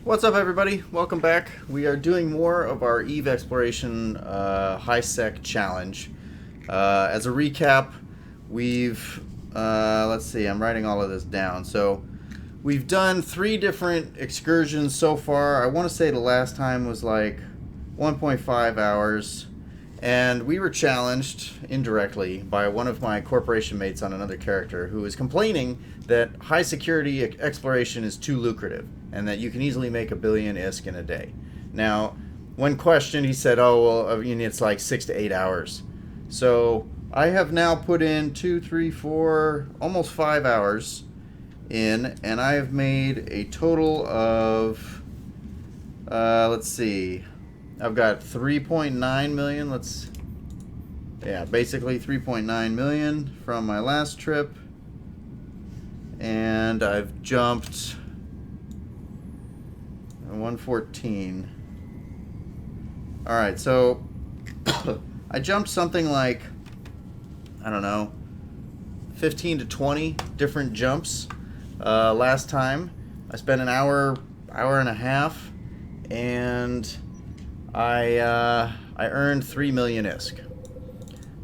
What's up, everybody? Welcome back. We are doing more of our EVE Exploration High Sec Challenge. As a recap, we've, let's see, I'm writing all of this down. So, we've done 3 different excursions so far. I want to say the last time was like 1.5 hours. And we were challenged indirectly by one of my corporation mates on another character who was complaining that high security exploration is too lucrative and that you can easily make $1 billion ISK in a day. Now, when questioned, he said, oh, well, I mean, it's like 6 to 8 hours. So I have now put in 2, 3, 4, almost 5 hours in, and I have made a total of, let's see, I've got 3.9 million. Basically 3.9 million from my last trip. And I've jumped 114. Alright, so I jumped something like, I don't know, 15 to 20 different jumps last time. I spent an hour and a half, and I earned 3 million ISK.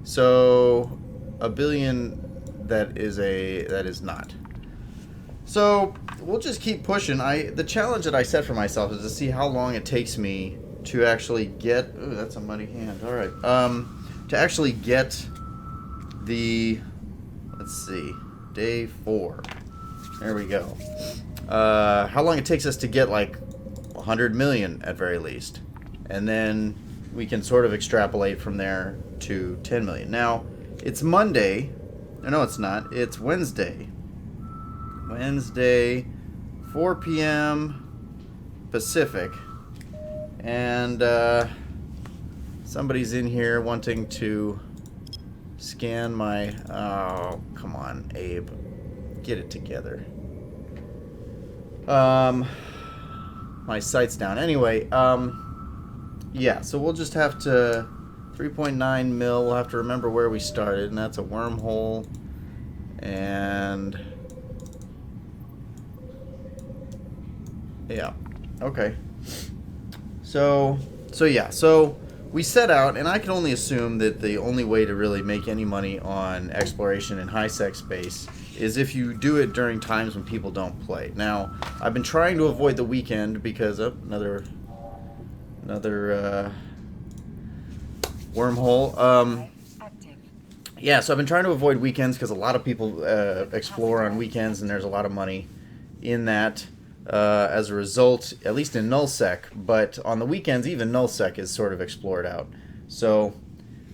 So $1 billion that is not. So we'll just keep pushing. The challenge that I set for myself is to see how long it takes me to actually get. Ooh, that's a muddy hand. All right. To actually get the. Let's see. Day 4. There we go. How long it takes us to get like 100 million at very least, and then we can sort of extrapolate from there to 10 million. Now it's Monday. No, it's not. It's Wednesday. Wednesday, 4 p.m. Pacific, and somebody's in here wanting to scan my. Oh, come on, Abe, get it together. My site's down. Anyway, yeah. So we'll just have to 3.9 mil. We'll have to remember where we started, and that's a wormhole, and. Yeah. Okay. So we set out, and I can only assume that the only way to really make any money on exploration in high sec space is if you do it during times when people don't play. Now, I've been trying to avoid the weekend because of another wormhole. Yeah, so I've been trying to avoid weekends because a lot of people explore on weekends, and there's a lot of money in that. As a result, at least in nullsec, but on the weekends, even nullsec is sort of explored out. So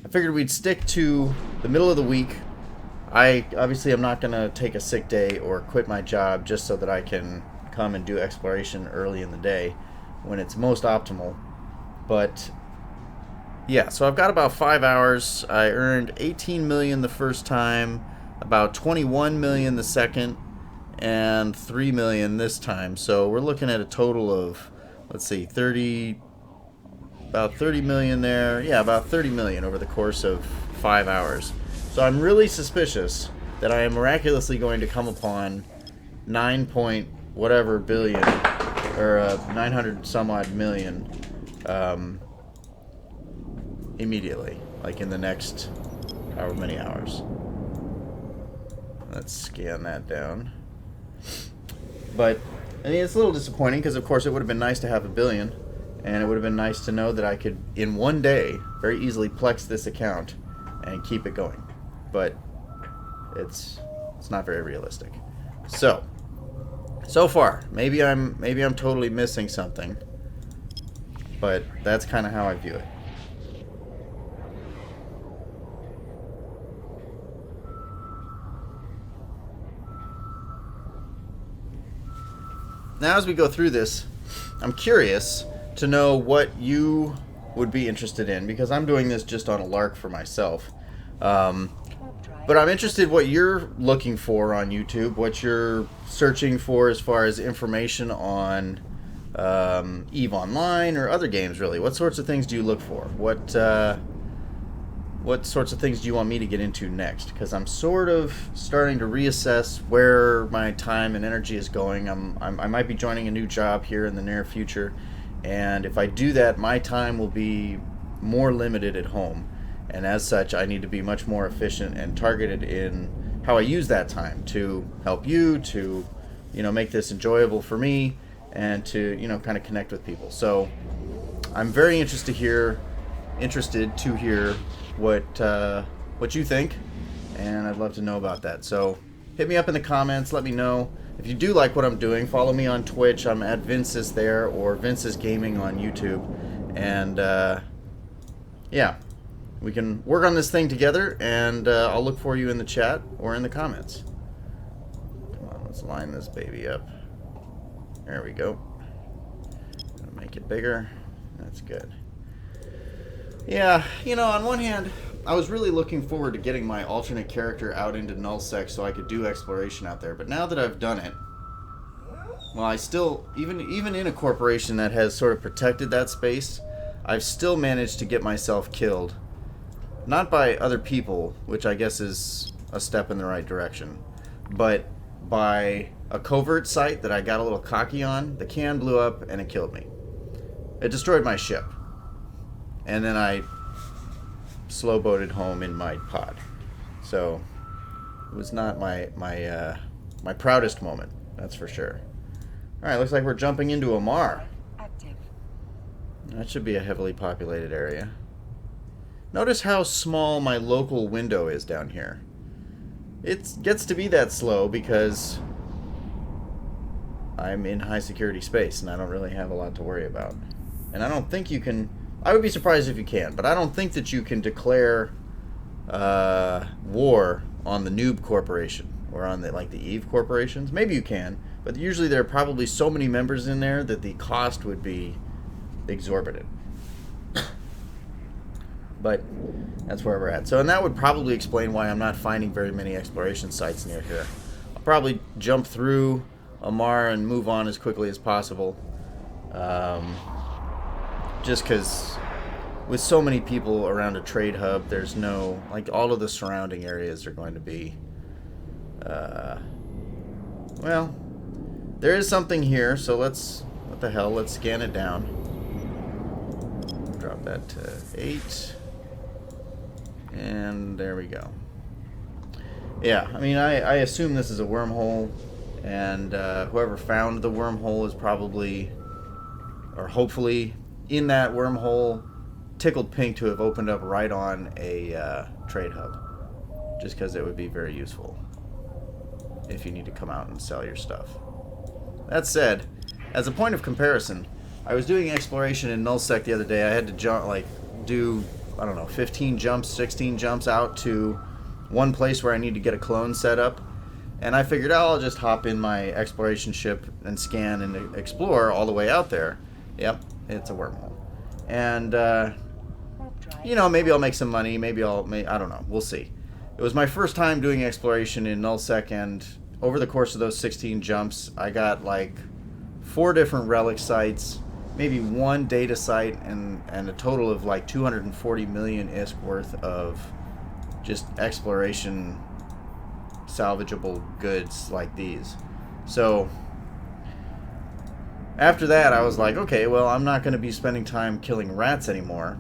I figured we'd stick to the middle of the week. I obviously am not going to take a sick day or quit my job just so that I can come and do exploration early in the day when it's most optimal. But yeah, so I've got about 5 hours. I earned 18 million the first time, about 21 million the second, and 3 million this time. So we're looking at a total of, let's see, about 30 million there. Yeah, about 30 million over the course of 5 hours. So I'm really suspicious that I am miraculously going to come upon 9 point whatever billion, or 900 some odd million, immediately, like in the next however many hours. Let's scan that down. But I mean, it's a little disappointing because, of course, it would have been nice to have $1 billion, and it would have been nice to know that I could, in one day, very easily plex this account and keep it going. But it's not very realistic. So far, maybe I'm totally missing something, but that's kind of how I view it. Now, as we go through this, I'm curious to know what you would be interested in, because I'm doing this just on a lark for myself. But I'm interested what you're looking for on YouTube, what you're searching for as far as information on EVE Online or other games, really. What sorts of things do you look for? what sorts of things do you want me to get into next? Because I'm sort of starting to reassess where my time and energy is going. I might be joining a new job here in the near future, and if I do that, my time will be more limited at home, and as such, I need to be much more efficient and targeted in how I use that time to help you, to make this enjoyable for me, and to kind of connect with people. So I'm very interested to hear what you think, and I'd love to know about that. So hit me up in the comments, let me know. If you do like what I'm doing, follow me on Twitch. I'm at Vinsis there, or Vinsis Gaming on YouTube. And yeah, we can work on this thing together, and I'll look for you in the chat or in the comments. Come on, let's line this baby up. There we go. Gonna make it bigger. That's good. Yeah, on one hand, I was really looking forward to getting my alternate character out into nullsec so I could do exploration out there. But now that I've done it, well, I still, even in a corporation that has sort of protected that space, I've still managed to get myself killed. Not by other people, which I guess is a step in the right direction, but by a covert site that I got a little cocky on. The can blew up and it killed me. It destroyed my ship. And then I slow-boated home in my pod. So it was not my proudest moment, that's for sure. Alright, looks like we're jumping into Amar. Active. That should be a heavily populated area. Notice how small my local window is down here. It gets to be that slow because I'm in high security space and I don't really have a lot to worry about. And I don't think you can... I would be surprised if you can, but I don't think that you can declare war on the Noob Corporation or on the Eve corporations. Maybe you can, but usually there are probably so many members in there that the cost would be exorbitant. But that's where we're at. So, and that would probably explain why I'm not finding very many exploration sites near here. I'll probably jump through Amar and move on as quickly as possible. Just because with so many people around a trade hub, there's no, all of the surrounding areas are going to be, well, there is something here, so let's scan it down. Drop that to 8. And there we go. Yeah, I mean, I assume this is a wormhole, and whoever found the wormhole is probably, or hopefully, in that wormhole, tickled pink to have opened up right on a trade hub, just because it would be very useful if you need to come out and sell your stuff. That said, as a point of comparison, I was doing exploration in nullsec the other day. I had to jump, do, I don't know, 15 jumps, 16 jumps out to one place where I need to get a clone set up, and I figured, I'll just hop in my exploration ship and scan and explore all the way out there. Yep, it's a wormhole. And, maybe I'll make some money, I don't know, we'll see. It was my first time doing exploration in nullsec, and over the course of those 16 jumps, I got 4 different relic sites, maybe 1 data site, and a total of 240 million ISK worth of just exploration salvageable goods like these. So after that, I was like, okay, well, I'm not going to be spending time killing rats anymore.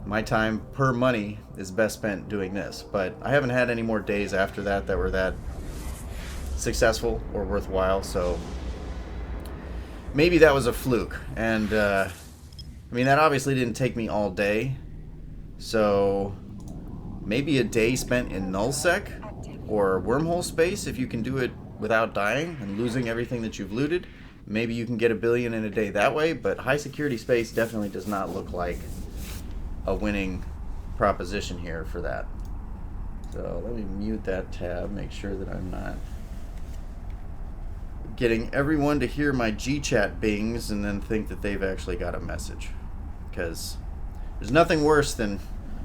My time per money is best spent doing this. But I haven't had any more days after that were that successful or worthwhile, so maybe that was a fluke. And, I mean, that obviously didn't take me all day. So maybe a day spent in nullsec or wormhole space, if you can do it without dying and losing everything that you've looted. Maybe you can get 1 billion in a day that way, but high security space definitely does not look like a winning proposition here for that. So let me mute that tab, make sure that I'm not getting everyone to hear my G-chat bings and then think that they've actually got a message. Because there's nothing worse than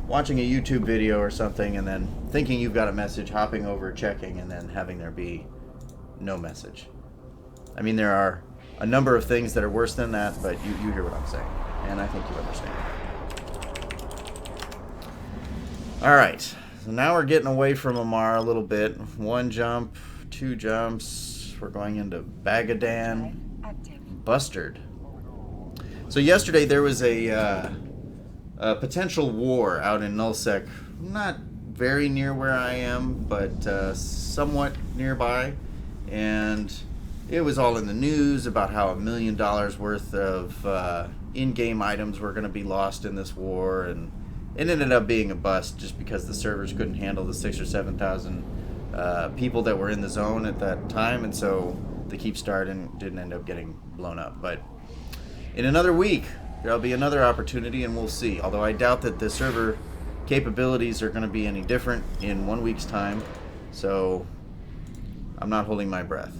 watching a YouTube video or something and then thinking you've got a message, hopping over, checking, and then having there be no message. I mean, there are a number of things that are worse than that, but you hear what I'm saying, and I think you understand. All right, so now we're getting away from Amar a little bit. 1 jump, 2 jumps. We're going into Bagadan, Bustard. So yesterday there was a potential war out in Nullsec, not very near where I am, but somewhat nearby, and it was all in the news about how $1 million worth of in-game items were going to be lost in this war, and it ended up being a bust just because the servers couldn't handle the 6,000 or 7,000 people that were in the zone at that time, and so the keep start didn't end up getting blown up. But in another week, there'll be another opportunity, and we'll see. Although I doubt that the server capabilities are going to be any different in 1 week's time, so I'm not holding my breath.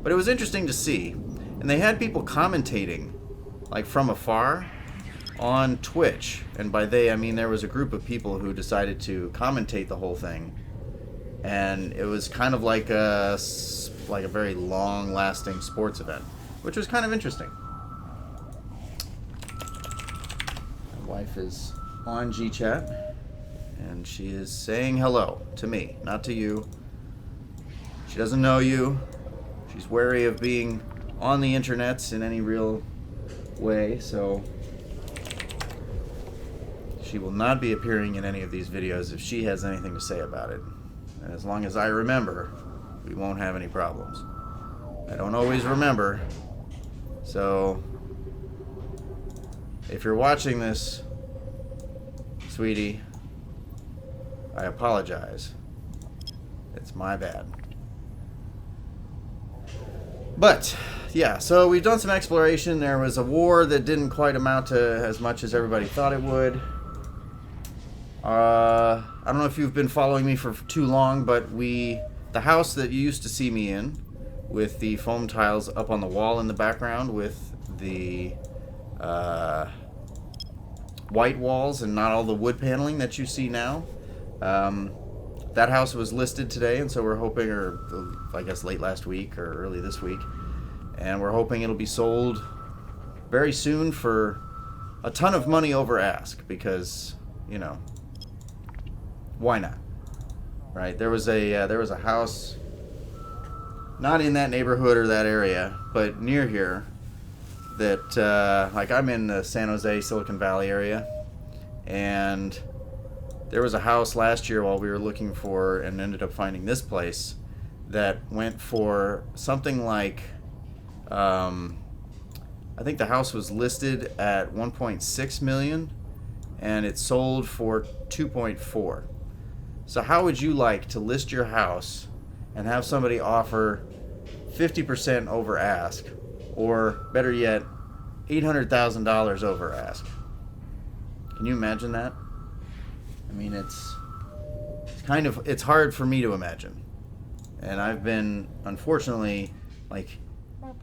But it was interesting to see, and they had people commentating, like from afar, on Twitch, and by they I mean there was a group of people who decided to commentate the whole thing, and it was kind of like a very long-lasting sports event, which was kind of interesting. My wife is on GChat, and she is saying hello to me, not to you. She doesn't know you. She's wary of being on the internets in any real way, so she will not be appearing in any of these videos if she has anything to say about it. And as long as I remember, we won't have any problems. I don't always remember, so if you're watching this, sweetie, I apologize. It's my bad. But yeah, so we've done some exploration. There was a war that didn't quite amount to as much as everybody thought it would. I don't know if you've been following me for too long, but the house that you used to see me in, with the foam tiles up on the wall in the background, with the white walls and not all the wood paneling that you see now, that house was listed today, and so we're hoping, or I guess late last week or early this week, and we're hoping it'll be sold very soon for a ton of money over ask, because, you know, why not, right? There was a house not in that neighborhood or that area, but near here, that like I'm in the San Jose, Silicon Valley area, and there was a house last year while we were looking for, and ended up finding this place, that went for something like, I think the house was listed at 1.6 million, and it sold for 2.4. So how would you like to list your house and have somebody offer 50% over ask, or better yet, $800,000 over ask? Can you imagine that? I mean, it's hard for me to imagine. And I've been, unfortunately, like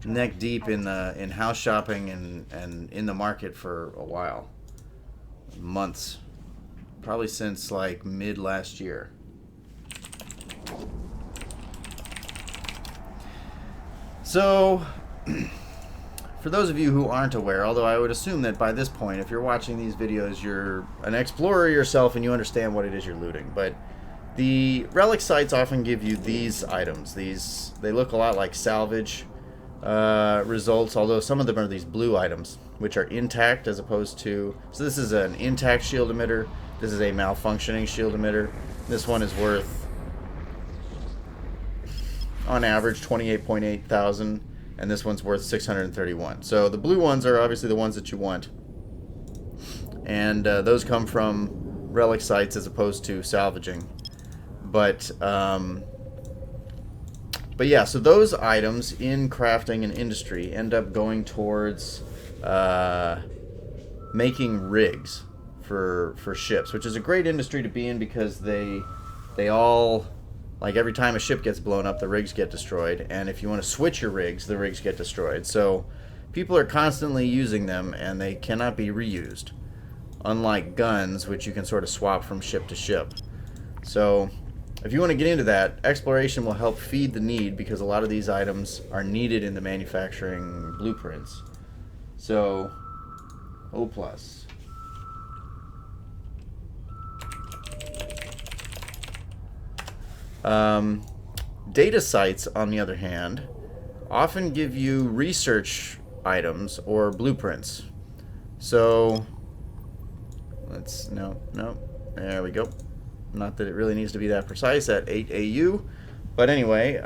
neck deep in house shopping and in the market for a while. Months. Probably since like mid last year. So, for those of you who aren't aware, although I would assume that by this point, if you're watching these videos, you're an explorer yourself and you understand what it is you're looting. But the relic sites often give you these items. They look a lot like salvage results, although some of them are these blue items, which are intact as opposed to... So this is an intact shield emitter. This is a malfunctioning shield emitter. This one is worth, on average, 28.8 thousand, and this one's worth 631. So the blue ones are obviously the ones that you want, and those come from relic sites as opposed to salvaging. But yeah, so those items in crafting and industry end up going towards making rigs for ships, which is a great industry to be in, because they all, like, every time a ship gets blown up, the rigs get destroyed, and if you want to switch your rigs, the rigs get destroyed. So people are constantly using them, and they cannot be reused, unlike guns, which you can sort of swap from ship to ship. So if you want to get into that, exploration will help feed the need, because a lot of these items are needed in the manufacturing blueprints. So, O+. Data sites, on the other hand, often give you research items or blueprints. So no, there we go. Not that it really needs to be that precise at 8 AU, but anyway,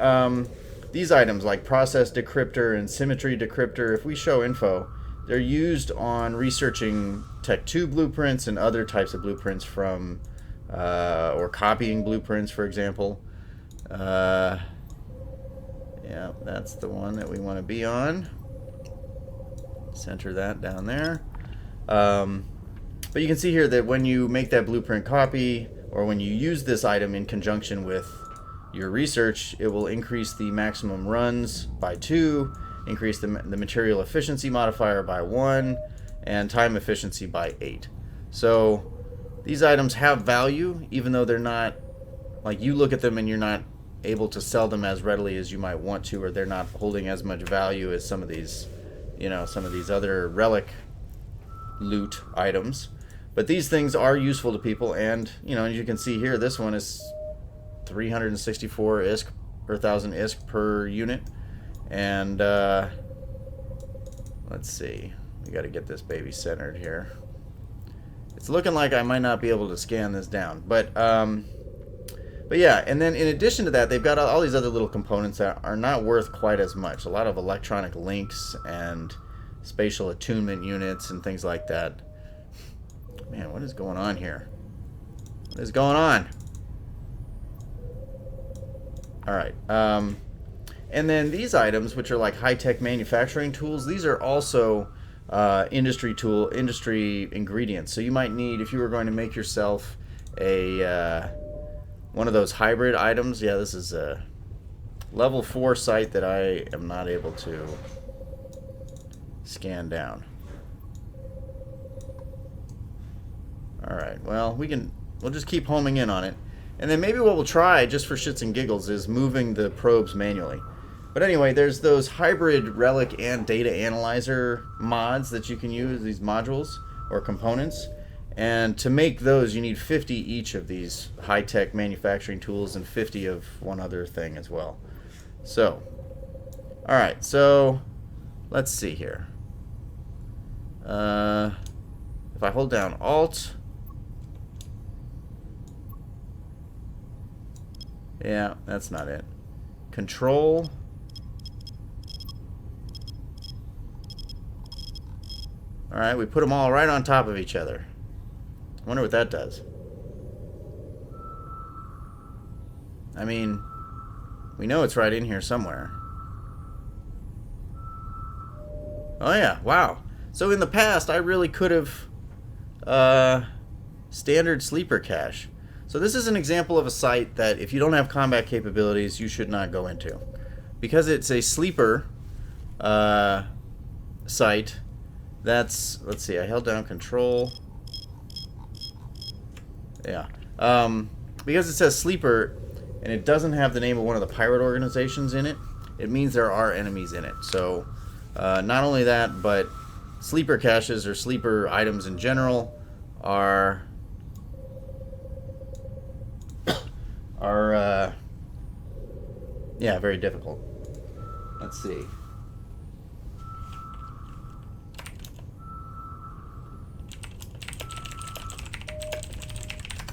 these items like process decryptor and symmetry decryptor, if we show info, they're used on researching Tech 2 blueprints and other types of blueprints from, or copying blueprints, for example. Yeah, that's the one that we want to be on. Center that down there. But you can see here that when you make that blueprint copy, or when you use this item in conjunction with your research, it will increase the maximum runs by 2, increase the material efficiency modifier by 1, and time efficiency by 8. So these items have value, even though they're not, like, you look at them and you're not able to sell them as readily as you might want to, or they're not holding as much value as some of these, some of these other relic loot items. But these things are useful to people, and as you can see here, this one is 364 ISK or 1,000 ISK per unit. And let's see, we got to get this baby centered here. It's looking like I might not be able to scan this down, but yeah. And then in addition to that, they've got all these other little components that are not worth quite as much. A lot of electronic links and spatial attunement units and things like that. Man, what is going on here? What is going on? All right. And then these items, which are like high-tech manufacturing tools, these are also industry ingredients. So you might need, if you were going to make yourself a one of those hybrid items. Yeah, this is a level 4 site that I am not able to scan down. All right, well, we'll just keep homing in on it. And then maybe what we'll try, just for shits and giggles, is moving the probes manually. But anyway, there's those hybrid relic and data analyzer mods that you can use, these modules or components. And to make those, you need 50 each of these high-tech manufacturing tools and 50 of one other thing as well. So, all right, so let's see here. If I hold down Alt, yeah, that's not it. Control. All right, we put them all right on top of each other. I wonder what that does. I mean, we know it's right in here somewhere. Oh yeah, wow. So in the past, I really could have standard sleeper cache. So this is an example of a site that if you don't have combat capabilities, you should not go into. Because it's a sleeper site, that's, let's see, I held down Control. Yeah. Because it says sleeper and it doesn't have the name of one of the pirate organizations in it, it means there are enemies in it. So not only that, but sleeper caches or sleeper items in general are yeah, very difficult. Let's see.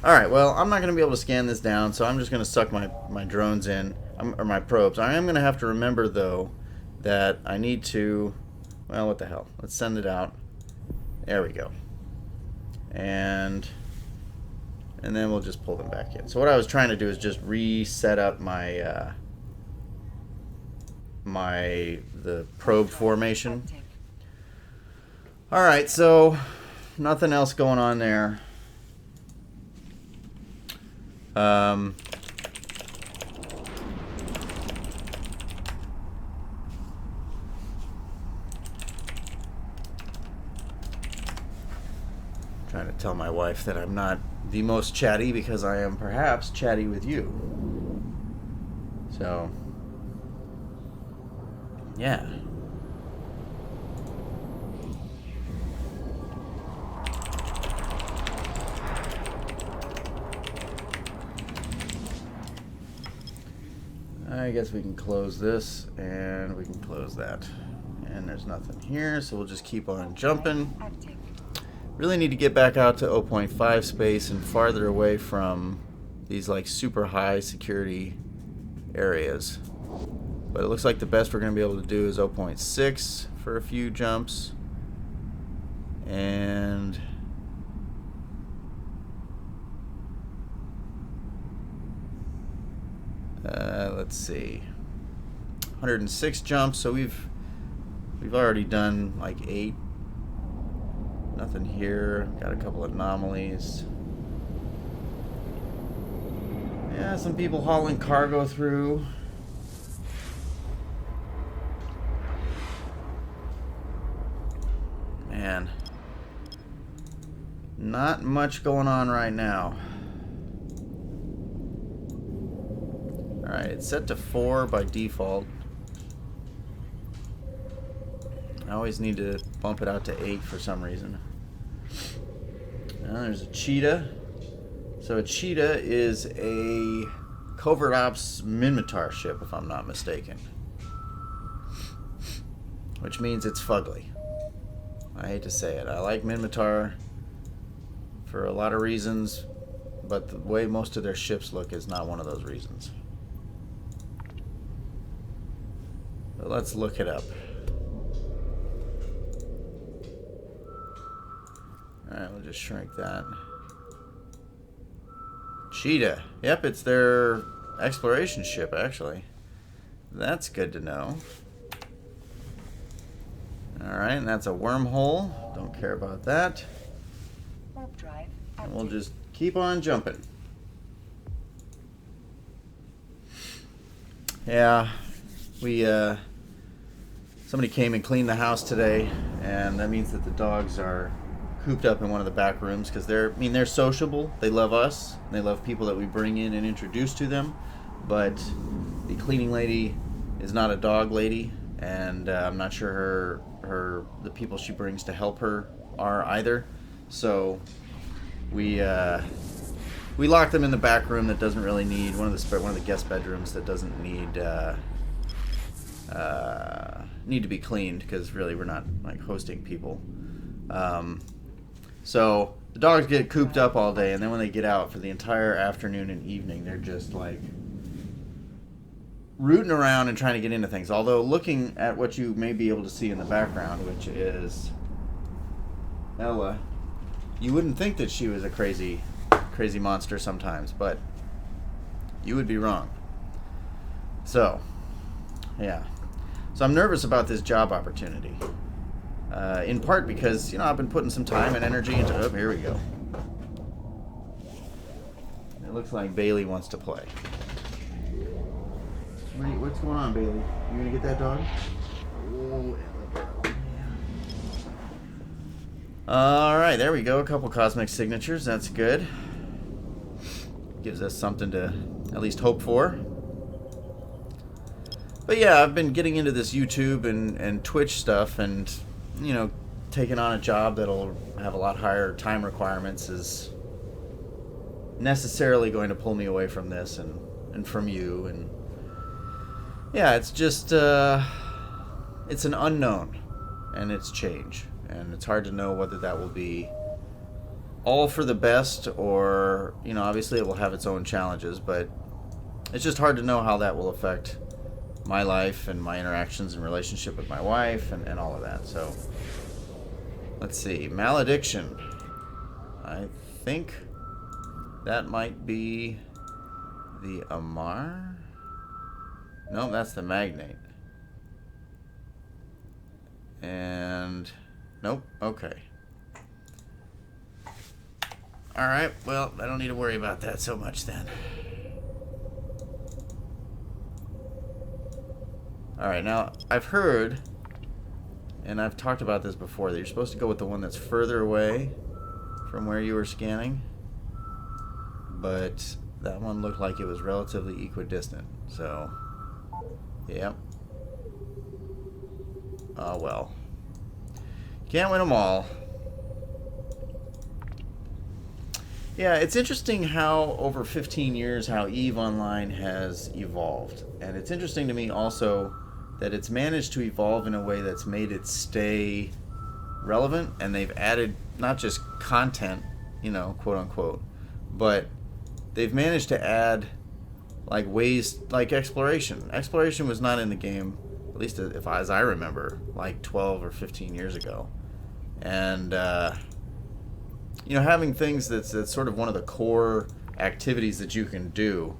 Alright, well, I'm not going to be able to scan this down, so I'm just going to suck my drones in, or my probes. I am going to have to remember, though, that I need to, well, what the hell. Let's send it out. There we go. And then we'll just pull them back in. So what I was trying to do is just reset up my the probe formation. Alright, so nothing else going on there. Trying to tell my wife that I'm not the most chatty because I am perhaps chatty with you. So, yeah. I guess we can close this and we can close that. And there's nothing here, so we'll just keep on jumping. Really need to get back out to 0.5 space and farther away from these like super high security areas. But it looks like the best we're going to be able to do is 0.6 for a few jumps. And let's see, 106 jumps. So we've already done like 8. Nothing here. Got a couple of anomalies. Yeah, some people hauling cargo through. Man, not much going on right now. Alright, it's set to 4 by default. I always need to bump it out to 8 for some reason. Now there's a cheetah. So a cheetah is a covert ops Minmatar ship, if I'm not mistaken. Which means it's fugly. I hate to say it. I like Minmatar for a lot of reasons, but the way most of their ships look is not one of those reasons. But let's look it up. Alright, we'll just shrink that. Cheetah. Yep, it's their exploration ship, actually. That's good to know. Alright, and that's a wormhole. Don't care about that. And we'll just keep on jumping. Yeah, somebody came and cleaned the house today, and that means that the dogs are cooped up in one of the back rooms because they're sociable. They love us. They love people that we bring in and introduce to them. But the cleaning lady is not a dog lady, and I'm not sure the people she brings to help her are either. So we lock them in the back room that doesn't really need one of the guest bedrooms that doesn't need to be cleaned because really we're not like hosting people. So the dogs get cooped up all day, and then when they get out for the entire afternoon and evening, they're just like rooting around and trying to get into things. Although looking at what you may be able to see in the background, which is Ella, you wouldn't think that she was a crazy monster sometimes, but you would be wrong. So, yeah. So I'm nervous about this job opportunity. In part because, I've been putting some time and energy into... Oh, here we go. It looks like Bailey wants to play. What's going on, Bailey? You gonna get that dog? Alright, there we go. A couple cosmic signatures. That's good. Gives us something to at least hope for. But yeah, I've been getting into this YouTube and Twitch stuff, and taking on a job that'll have a lot higher time requirements is necessarily going to pull me away from this and from you. And yeah, it's just it's an unknown, and it's change, and it's hard to know whether that will be all for the best or obviously it will have its own challenges, but it's just hard to know how that will affect my life and my interactions and relationship with my wife and all of that. So let's see. Malediction. I think that might be the Amar. No, that's the Magnate. And nope. Okay. Alright, well, I don't need to worry about that so much then. Alright, now, I've heard, and I've talked about this before, that you're supposed to go with the one that's further away from where you were scanning. But that one looked like it was relatively equidistant, so, yep. Oh well. Can't win them all. Yeah, it's interesting how over 15 years how EVE Online has evolved. And it's interesting to me also that it's managed to evolve in a way that's made it stay relevant, and they've added not just content, quote unquote, but they've managed to add like ways like exploration. Exploration was not in the game, at least if as I remember, like 12 or 15 years ago. And having things that's sort of one of the core activities that you can do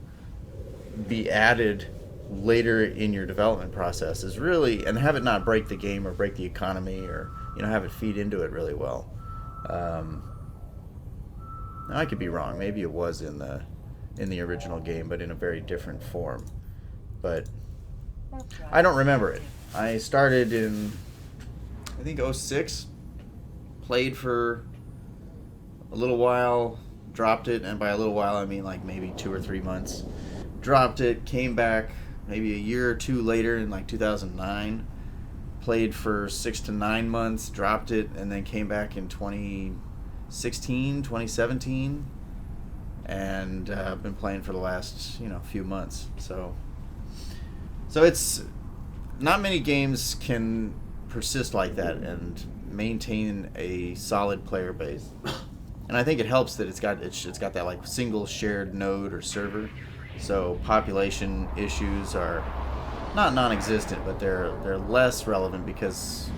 be added later in your development process is really, and have it not break the game or break the economy, or have it feed into it really well. Now I could be wrong. Maybe it was in the original game, but in a very different form. But I don't remember it. I started in, I think, 06. Played for a little while, dropped it, and by a little while I mean like maybe 2 or 3 months. Dropped it, came back maybe a year or two later in like 2009. Played for 6 to 9 months, dropped it, and then came back in 2016, 2017, and I've been playing for the last few months. So it's not many games can persist like that and maintain a solid player base. And I think it helps that it's got that like single shared node or server, so population issues are not non-existent, but they're less relevant because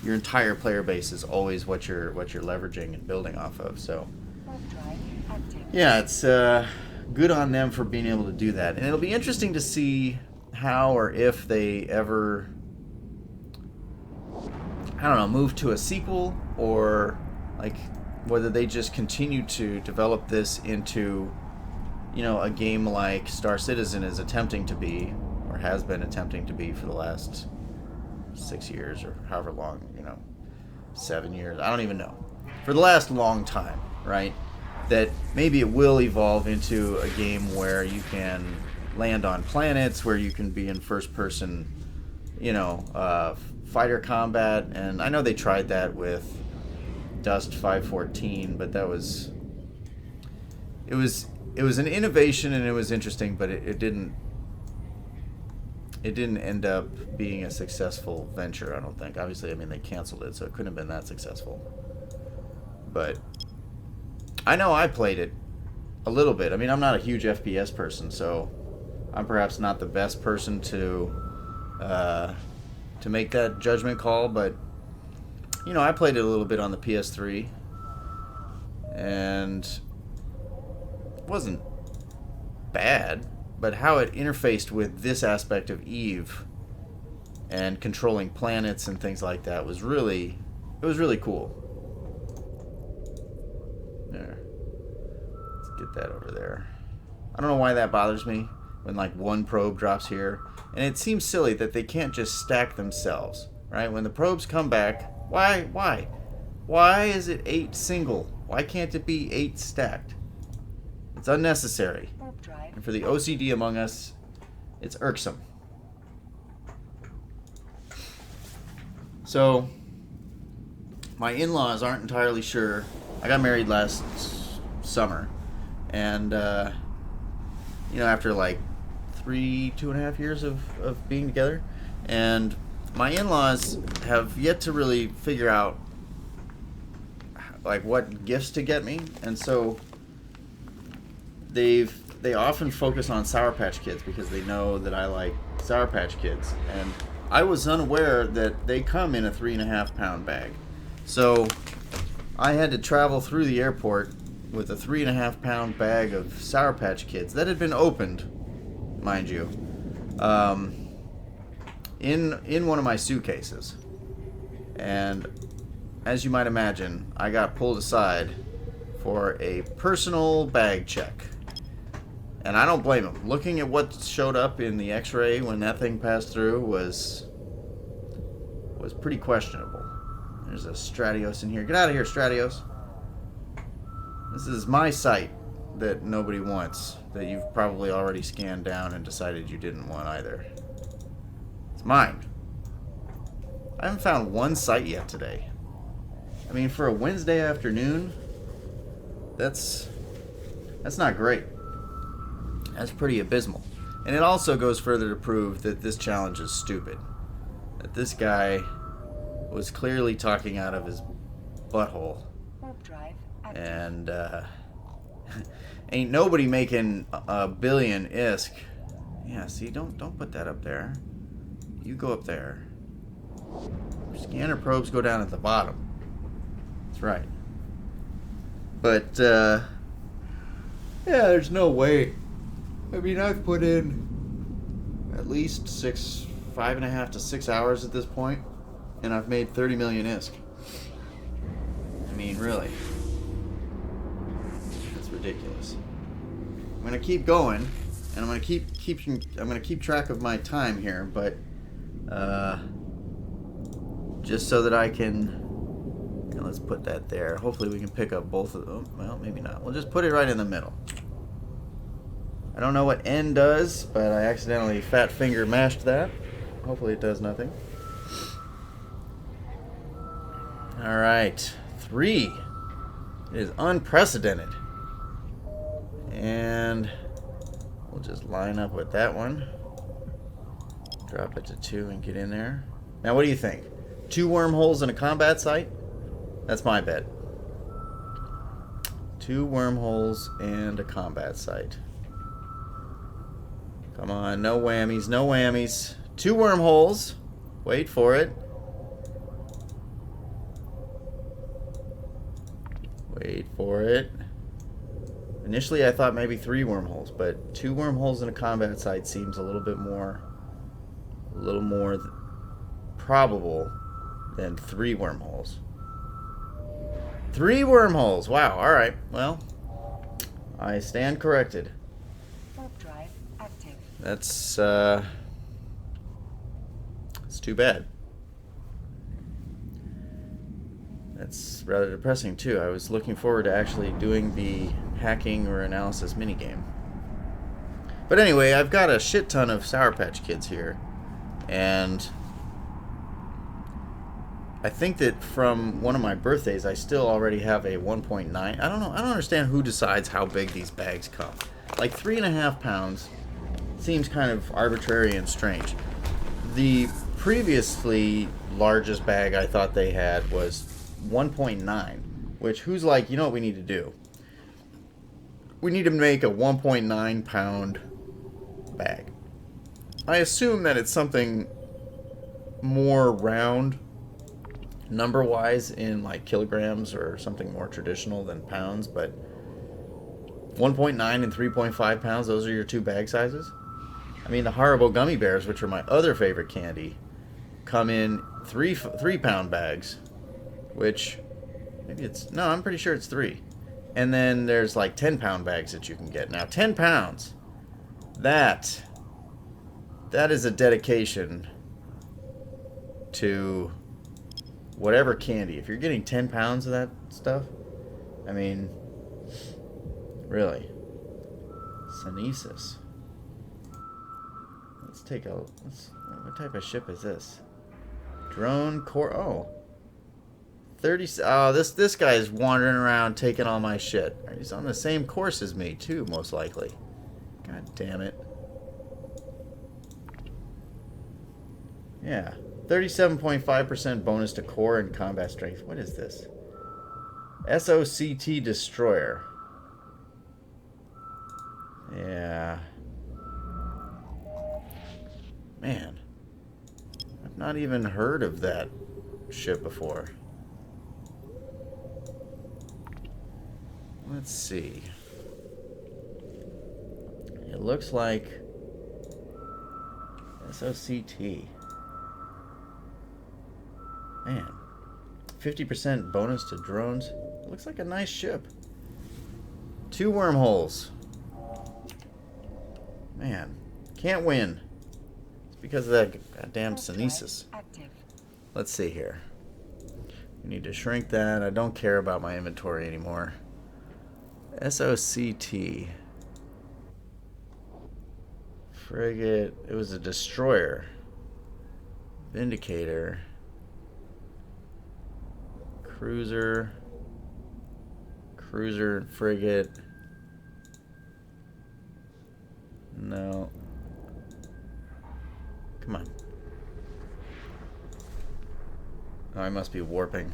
your entire player base is always what you're leveraging and building off of. So yeah, it's good on them for being able to do that, and it'll be interesting to see how or if they ever, I don't know, move to a sequel, or like whether they just continue to develop this into a game like Star Citizen is attempting to be, or has been attempting to be for the last 6 years or however long, 7 years, I don't even know, for the last long time, right? That maybe it will evolve into a game where you can land on planets, where you can be in first person, fighter combat. And I know they tried that with Dust 514, but it was an innovation and it was interesting, but it didn't end up being a successful venture, I don't think. Obviously, I mean, they canceled it, so it couldn't have been that successful. But I know I played it a little bit. I mean, I'm not a huge FPS person, so I'm perhaps not the best person to make that judgment call, but I played it a little bit on the PS3, and it wasn't bad, but how it interfaced with this aspect of EVE and controlling planets and things like that was really cool. There. Let's get that over there. I don't know why that bothers me when like one probe drops here. And it seems silly that they can't just stack themselves, right? When the probes come back, why? Why is it 8 single? Why can't it be 8 stacked? It's unnecessary. And for the OCD among us, it's irksome. So, my in-laws aren't entirely sure. I got married last summer, and after like 2.5 years of being together, and my in-laws have yet to really figure out like what gifts to get me, and so they often focus on Sour Patch Kids because they know that I like Sour Patch Kids, and I was unaware that they come in a 3.5 pound bag. So I had to travel through the airport with a 3.5 pound bag of Sour Patch Kids that had been opened, mind you, in one of my suitcases. And as you might imagine, I got pulled aside for a personal bag check. And I don't blame him. Looking at what showed up in the x-ray when that thing passed through was pretty questionable. There's a Stratios in here. Get out of here, Stratios. This is my site that nobody wants, that you've probably already scanned down and decided you didn't want either. It's mine. I haven't found one site yet today. I mean, for a Wednesday afternoon, That's not great. That's pretty abysmal. And it also goes further to prove that this challenge is stupid. That this guy was clearly talking out of his butthole. And ain't nobody making a billion ISK. Yeah, see, don't put that up there. You go up there. Scanner probes go down at the bottom. That's right. But yeah, there's no way. I mean, I've put in at least 5.5 to 6 hours at this point, and I've made 30 million ISK. I mean, really. That's ridiculous. I'm gonna keep going, and I'm gonna keep track of my time here, but just so that I can. Let's put that there. Hopefully, we can pick up both of them. Well, maybe not. We'll just put it right in the middle. I don't know what N does, but I accidentally fat finger mashed that. Hopefully, it does nothing. All right, 3. It is unprecedented. And we'll just line up with that one. Drop it to 2 and get in there. Now, what do you think? 2 wormholes in a combat site? That's my bet. 2 wormholes and a combat site. Come on, no whammies, no whammies. 2 wormholes. Wait for it. Wait for it. Initially, I thought maybe 3 wormholes, but 2 wormholes in a combat site seems a little more probable than 3 wormholes. 3 wormholes. Wow. All right. Well, I stand corrected. Warp drive active. That's it's too bad. That's rather depressing too. I was looking forward to actually doing the hacking or analysis minigame. But anyway, I've got a shit ton of Sour Patch Kids here, and I think that from one of my birthdays, I still already have a 1.9. I don't know. I don't understand who decides how big these bags come. Like 3.5 pounds seems kind of arbitrary and strange. The previously largest bag I thought they had was 1.9, which who's like, you know what we need to do? We need to make a 1.9 pound bag. I assume that it's something more round number wise in like kilograms or something more traditional than pounds, but 1.9 and 3.5 pounds, those are your 2 bag sizes. I mean, the Haribo gummy bears, which are my other favorite candy, come in 3 pound bags, which maybe it's, no, I'm pretty sure it's 3. And then there's like 10 pound bags that you can get. Now 10 pounds, that is a dedication to whatever candy. If you're getting 10 pounds of that stuff, I mean, really. Vinsis. What type of ship is this? Drone core. Oh. 30. Oh, this guy's wandering around taking all my shit. He's on the same course as me, too, most likely. God damn it. Yeah. 37.5% bonus to core and combat strength. What is this? SOCT Destroyer. Yeah. Man. I've not even heard of that ship before. Let's see. It looks like SOCT. Man, 50% bonus to drones. It looks like a nice ship. 2 wormholes. Man, can't win. It's because of that goddamn Vinsis. Let's see here. We need to shrink that. I don't care about my inventory anymore. SOCT. Frigate. It was a destroyer. Vindicator. Cruiser and frigate. No. Come on. Oh, I must be warping.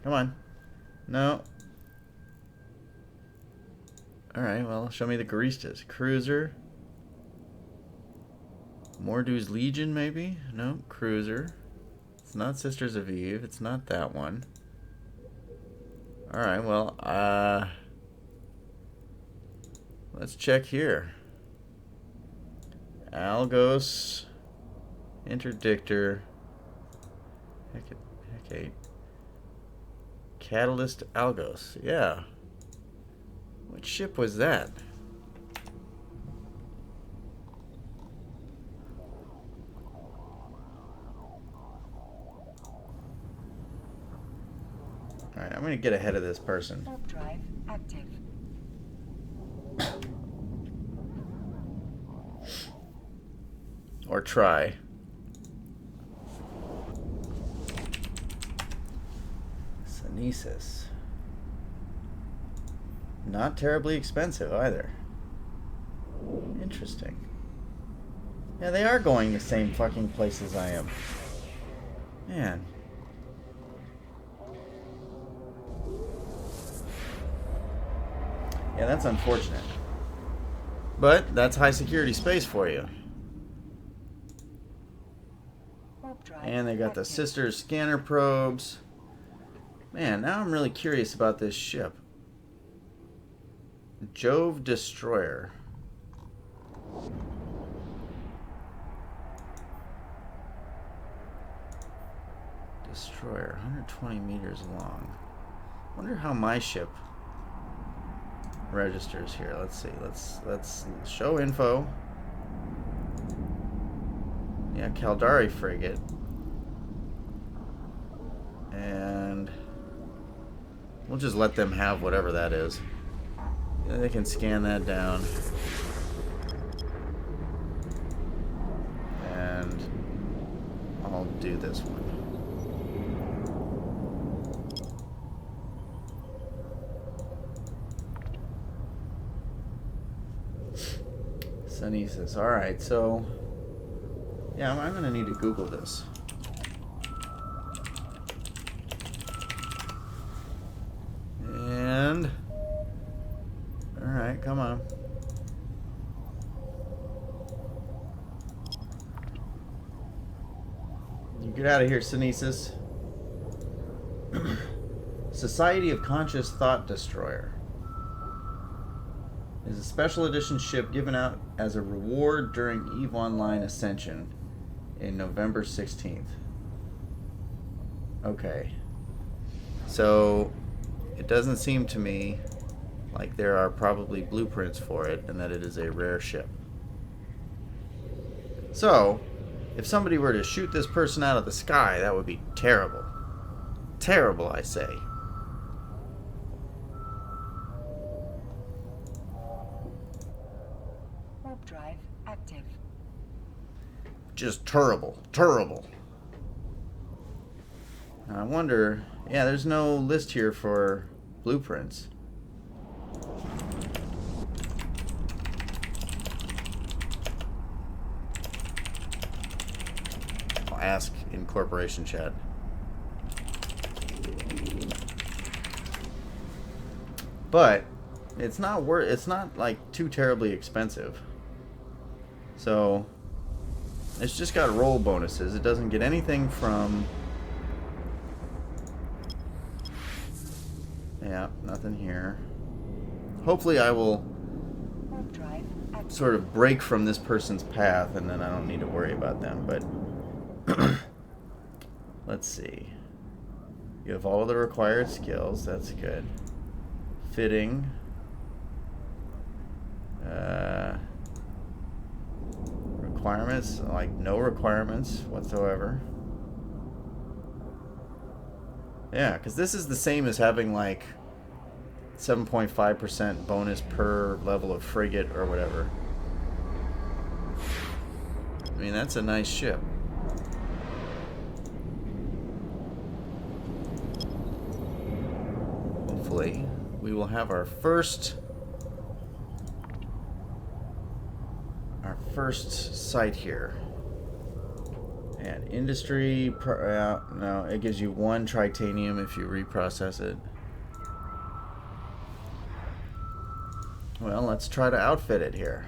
Come on. No. Alright, well, show me the Garistas. Cruiser. Mordu's Legion, maybe? No, Cruiser. It's not Sisters of Eve. It's not that one. Alright, well, let's check here. Algos. Interdictor. Okay. Catalyst Algos. Yeah. What ship was that? Alright, I'm going to get ahead of this person. Warp drive active. Or try. Vinsis. Not terribly expensive either. Interesting. Yeah, they are going the same fucking places I am. Man. Yeah, that's unfortunate. But that's high security space for you. Warp drive And they got the active. Sisters scanner probes. Man, now I'm really curious about this ship. Jove Destroyer. Destroyer, 120 meters long. Wonder how my ship registers here. Let's see. Let's show info. Yeah, Caldari frigate. And we'll just let them have whatever that is. Yeah, they can scan that down. And I'll do this one. Sunesis. Alright, so yeah, I'm going to need to Google this. And alright, come on. You get out of here, Sunesis. Society of Conscious Thought Destroyer is a special edition ship given out as a reward during EVE Online Ascension in November 16th. Okay. So it doesn't seem to me like there are probably blueprints for it and that it is a rare ship. So, if somebody were to shoot this person out of the sky, that would be terrible. Terrible, I say. Warp drive active. Just terrible. Terrible. I wonder... Yeah, there's no list here for blueprints. I'll ask in corporation chat. But it's not like too terribly expensive. So it's just got roll bonuses. It doesn't get anything from... Yeah, nothing here. Hopefully I will Warp drive active. sort of break from this person's path and then I don't need to worry about them, but let's see. You have all of the required skills, that's good. Fitting. Requirements, like no requirements whatsoever. Yeah, because this is the same as having like 7.5% bonus per level of frigate or whatever. I mean, that's a nice ship. hopefully, we will have our first site here. And industry, no, it gives you 1 tritanium if you reprocess it. Well, let's try to outfit it here.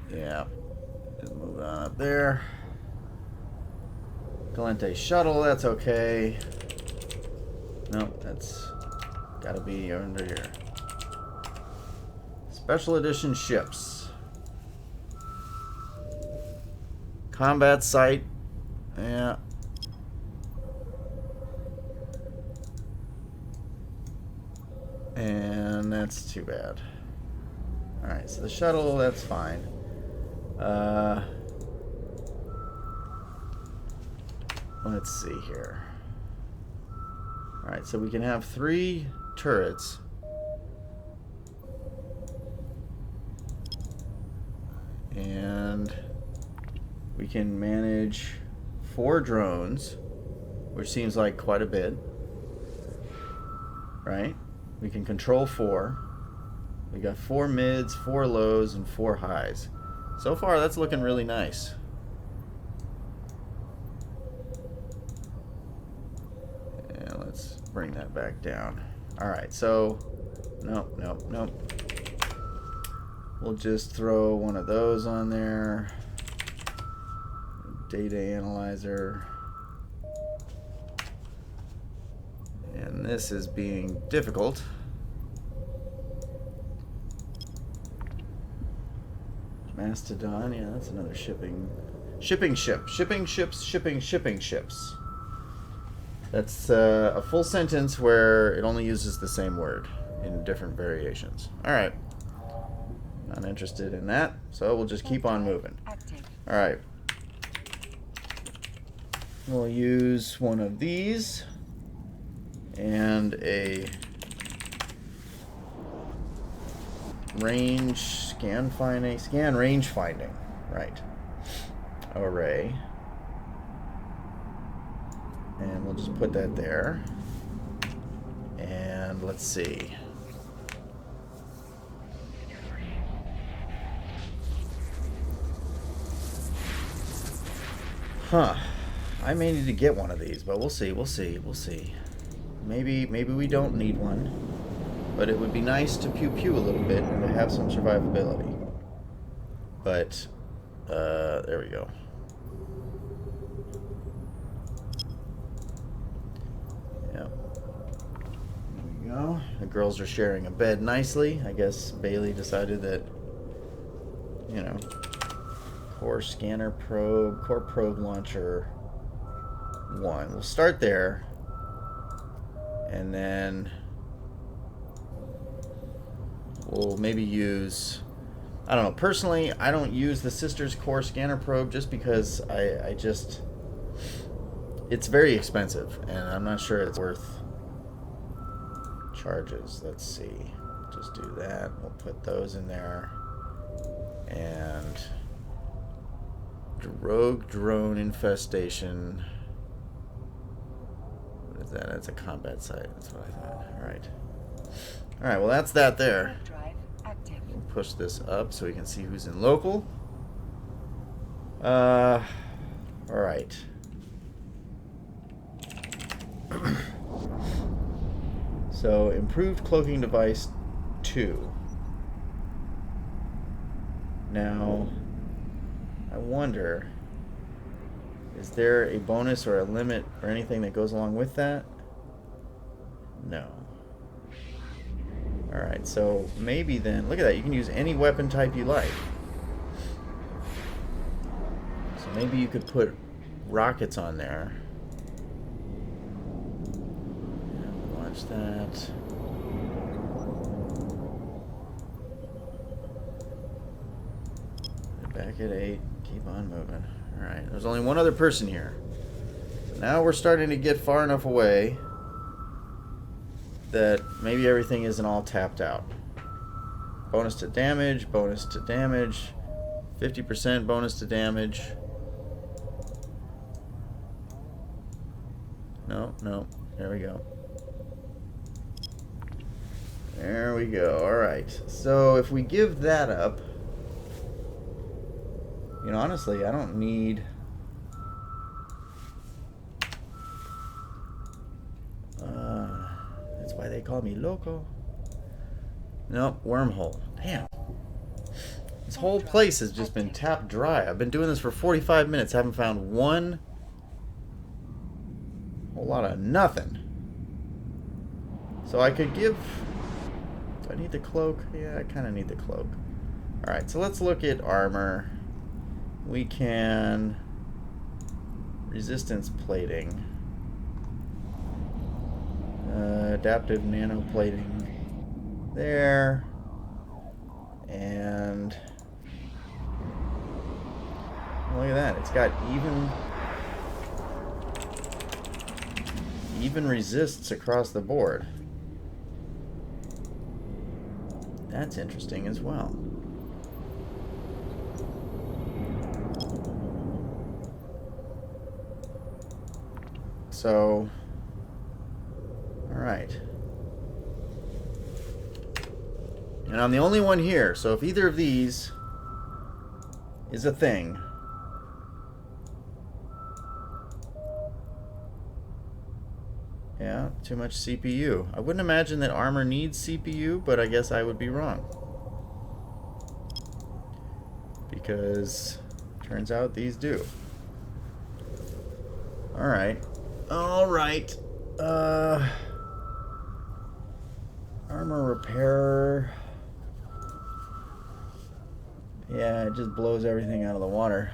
Yeah, just move on up there. Galente shuttle, that's okay. Nope, that's gotta be under here. Special edition ships. Combat site. Yeah. And that's too bad. Alright, so the shuttle, that's fine. Let's see here. Alright, so we can have 3 turrets. And we can manage 4 drones, which seems like quite a bit. Right? We can control 4. We got 4 mids, 4 lows, and 4 highs. So far, that's looking really nice. Yeah, let's bring that back down. Alright, so... Nope. We'll just throw one of those on there. Data analyzer. And this is being difficult. Mastodon, yeah, that's another shipping ship. Shipping ships. That's a full sentence where it only uses the same word in different variations. Alright. Not interested in that, so we'll just keep on moving. Alright. We'll use one of these and a scan range finding, right, array, and we'll just put that there. And let's see. I may need to get one of these, but we'll see. Maybe we don't need one, but it would be nice to pew a little bit and to have some survivability. But there we go. Yep. There we go. The girls are sharing a bed nicely. I guess Bailey decided that, you know, core probe launcher 1. We'll start there, and then we'll maybe use, I don't know, personally I don't use the Sisters core scanner probe just because it's very expensive and I'm not sure it's worth charges. Let's see, just do that. We'll put those in there. And rogue drone infestation. What is that? That's a combat site. That's what I thought. Alright. Alright, well that's that there. We'll push this up so we can see who's in local. Alright. So, improved cloaking device 2. Now, I wonder, is there a bonus or a limit or anything that goes along with that? No. Alright, so maybe then, look at that, you can use any weapon type you like. So maybe you could put rockets on there. Watch that. Back at 8. Keep on moving. Alright, there's only one other person here. So now we're starting to get far enough away that maybe everything isn't all tapped out. Bonus to damage, 50% bonus to damage. No, no. There we go. There we go. Alright. So if we give that up... You know, honestly, I don't need... That's why they call me loco. Nope, wormhole. Damn. This whole place has just been tapped dry. I've been doing this for 45 minutes. Haven't found one whole lot of nothing. So I could give... Do I need the cloak? Yeah, I kind of need the cloak. Alright, so let's look at armor. We can... Resistance plating. Adaptive nano plating. There. And... Look at that. It's got even resists across the board. That's interesting as well. So, all right. And I'm the only one here, so if either of these is a thing, yeah, too much CPU. I wouldn't imagine that armor needs CPU, but I guess I would be wrong. Because turns out these do. Alright. Alright. Armor repair. Yeah, it just blows everything out of the water.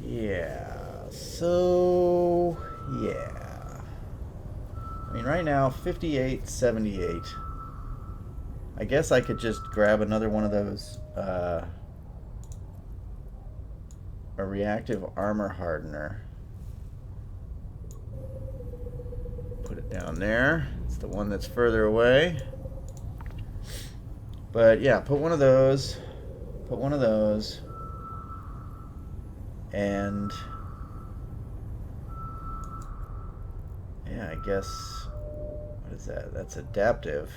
Yeah, so, yeah. I mean, right now, 58.78. I guess I could just grab another one of those, a reactive armor hardener. Put it down there. It's the one that's further away. But yeah, put one of those. Put one of those. And yeah, I guess, what is that? That's adaptive.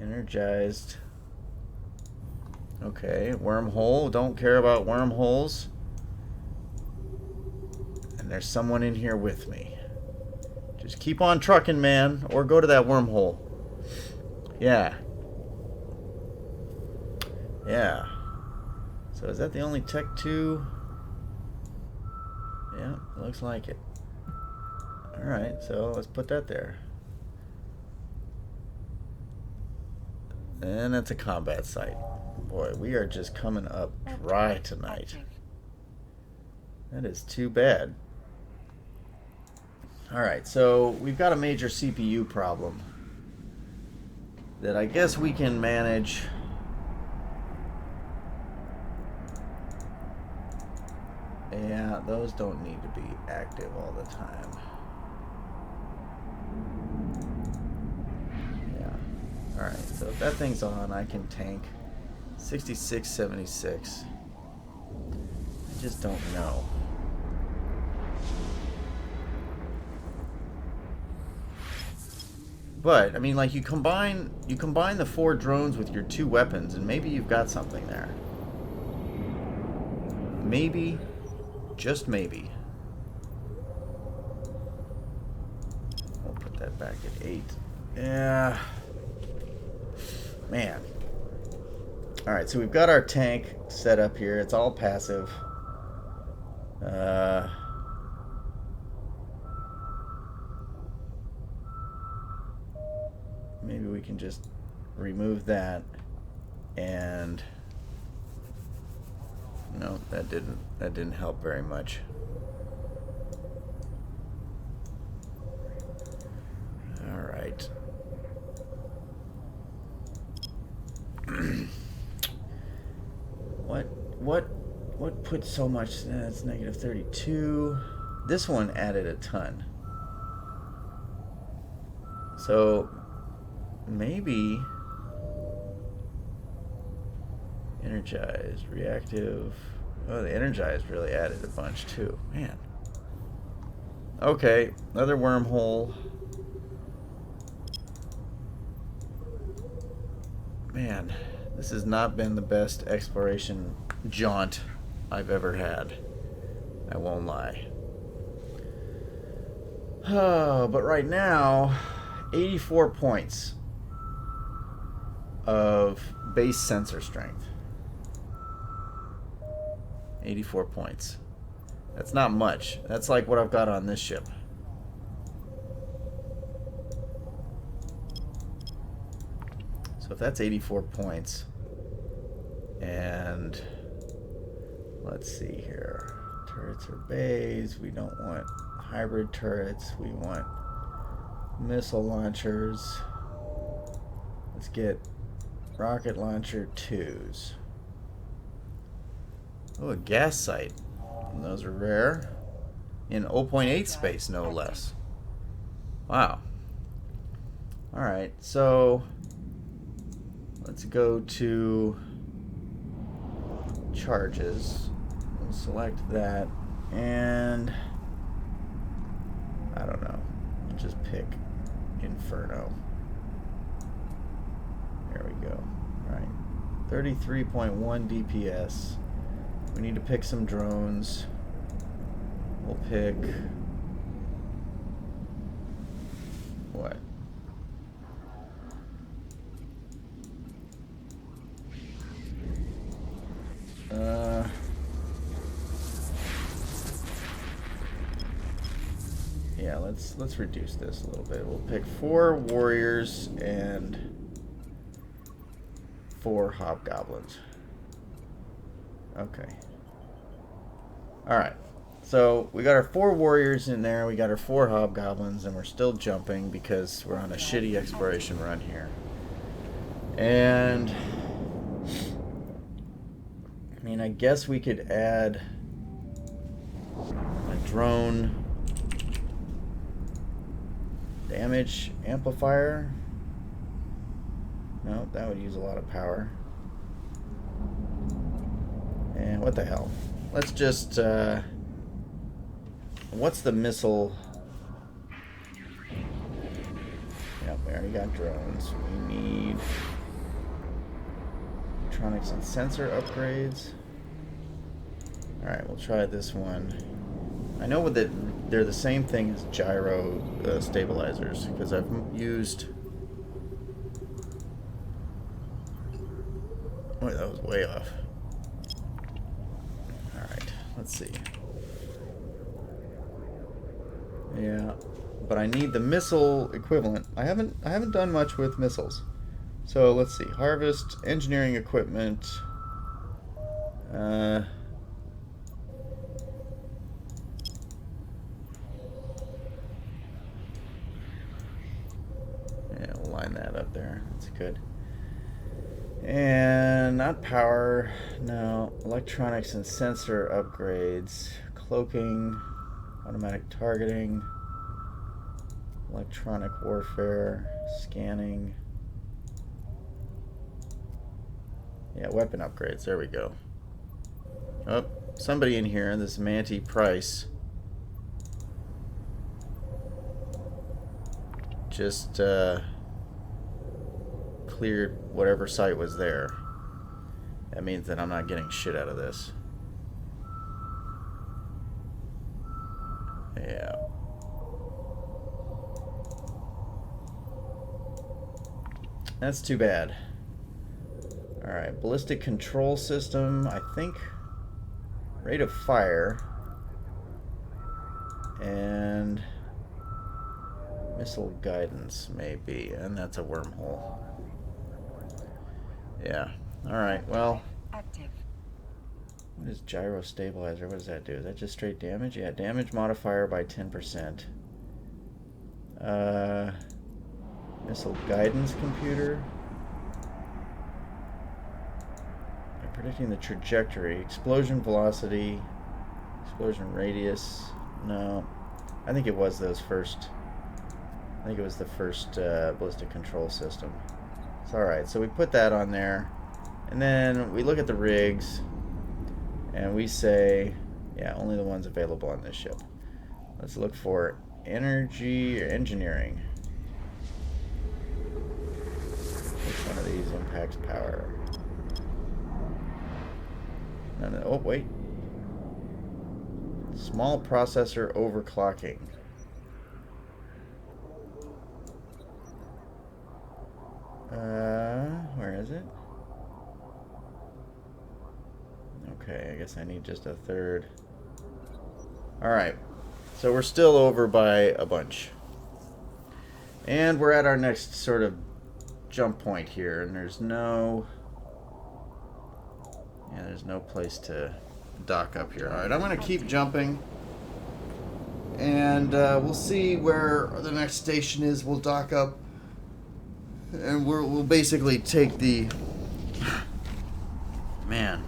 Energized. Okay, wormhole. Don't care about wormholes. And there's someone in here with me. Just keep on trucking, man, or go to that wormhole. Yeah. Yeah. So is that the only Tech 2? Yeah, looks like it. Alright, so let's put that there. And that's a combat site. Boy, we are just coming up dry tonight. That is too bad. Alright, so we've got a major CPU problem that I guess we can manage. Yeah, those don't need to be active all the time. Yeah. Alright, so if that thing's on, I can tank 66.76. I just don't know. But, I mean, like, you combine the 4 drones with your 2 weapons, and maybe you've got something there. Maybe. Just maybe. We'll put that back at 8. Yeah. Man. Alright, so we've got our tank set up here. It's all passive. Maybe we can just remove that and... No, that didn't help very much. All right. What put so much? That's negative 32. This one added a ton. So maybe energized, reactive. Oh, the energized really added a bunch too. Man. Okay, another wormhole. Man, this has not been the best exploration jaunt I've ever had. I won't lie. But right now, 84 points of base sensor strength. 84 points. That's not much. That's like what I've got on this ship. So if that's 84 points, and let's see here. Turrets or bays. We don't want hybrid turrets. We want missile launchers. Let's get rocket launcher 2s. Oh, a gas sight. And those are rare. In 0.8 space, no less. Wow. Alright, so let's go to charges. We'll select that, and I don't know. I'll just pick Inferno. There we go. Alright. 33.1 DPS. We need to pick some drones. We'll pick... what? Yeah, let's reduce this a little bit. We'll pick 4 warriors and 4 hobgoblins. Okay. Alright. So we got our 4 warriors in there, we got our 4 hobgoblins, and we're still jumping because we're on a shitty exploration run here. And I mean, I guess we could add a drone damage amplifier. No, that would use a lot of power. And what the hell? Let's just what's the missile? Yep, we already got drones. We need electronics and sensor upgrades. Alright, we'll try this one. I know that they're the same thing as gyro stabilizers, because I've used... Oh, that was way off. Alright, let's see. Yeah, but I need the missile equivalent. I haven't done much with missiles. So let's see. Harvest, engineering equipment. Yeah, we'll line that up there. That's good. And not power. No. Electronics and sensor upgrades. Cloaking. Automatic targeting. Electronic warfare. Scanning. Yeah, weapon upgrades. There we go. Oh, somebody in here, this Manti Price, just cleared whatever site was there. That means that I'm not getting shit out of this. Yeah. That's too bad. Alright, ballistic control system, I think rate of fire, and missile guidance maybe, and that's a wormhole. Yeah, alright, well, what is gyro stabilizer? What does that do? Is that just straight damage? Yeah, damage modifier by 10%. Missile guidance computer. Predicting the trajectory, explosion velocity, explosion radius. No, I think it was those first I think it was the first ballistic control system. It's alright, so we put that on there. And then we look at the rigs. And we say, yeah, only the ones available on this ship. Let's look for energy or engineering. Which one of these impacts power? None of, oh, wait. Small processor overclocking. Where is it? Okay, I guess I need just a third. Alright, so we're still over by a bunch. And we're at our next sort of jump point here, and there's no place to dock up here. Alright, I'm going to keep jumping. And we'll see where the next station is. We'll dock up. And we'll basically take the... Man.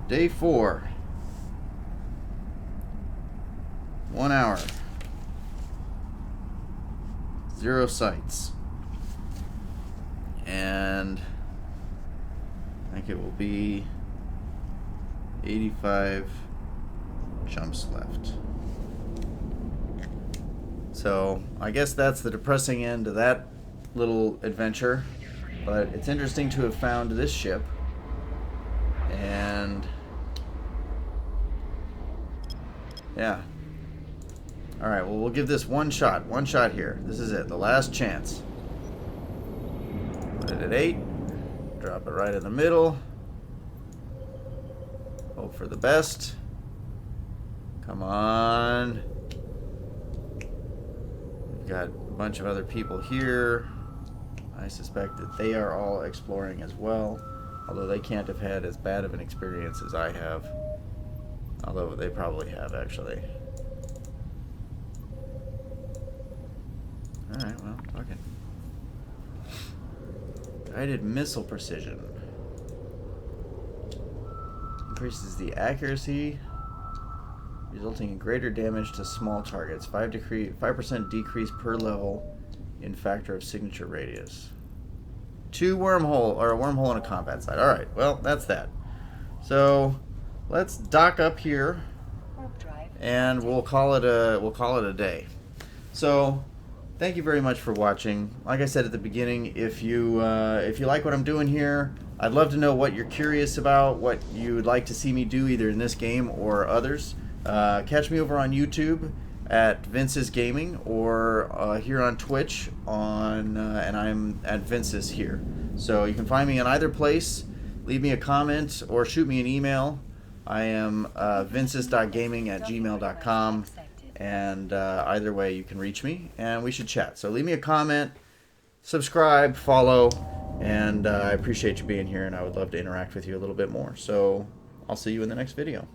Day 4. 1 hour. 0 sights. And I think it will be 85 jumps left. So I guess that's the depressing end of that little adventure. But it's interesting to have found this ship. And yeah. Alright, well, we'll give this one shot. One shot here. This is it. The last chance. Put it at 8. Drop it right in the middle. Hope for the best. Come on. We've got a bunch of other people here. I suspect that they are all exploring as well. Although they can't have had as bad of an experience as I have. Although they probably have, actually. Alright, well, fucking. Guided missile precision. Increases the accuracy, resulting in greater damage to small targets. 5% decrease per level in factor of signature radius. 2 wormhole, or a wormhole and a combat site. Alright, well, that's that. So let's dock up here and we'll call it a day. So thank you very much for watching. Like I said at the beginning, if you like what I'm doing here, I'd love to know what you're curious about, what you would like to see me do either in this game or others. Catch me over on YouTube at Vinsis Gaming, or here on Twitch and I'm at Vinsis here. So you can find me in either place. Leave me a comment or shoot me an email. I am vinsis.gaming@gmail.com, and either way you can reach me and we should chat. So leave me a comment, subscribe, follow, and I appreciate you being here, and I would love to interact with you a little bit more. So I'll see you in the next video.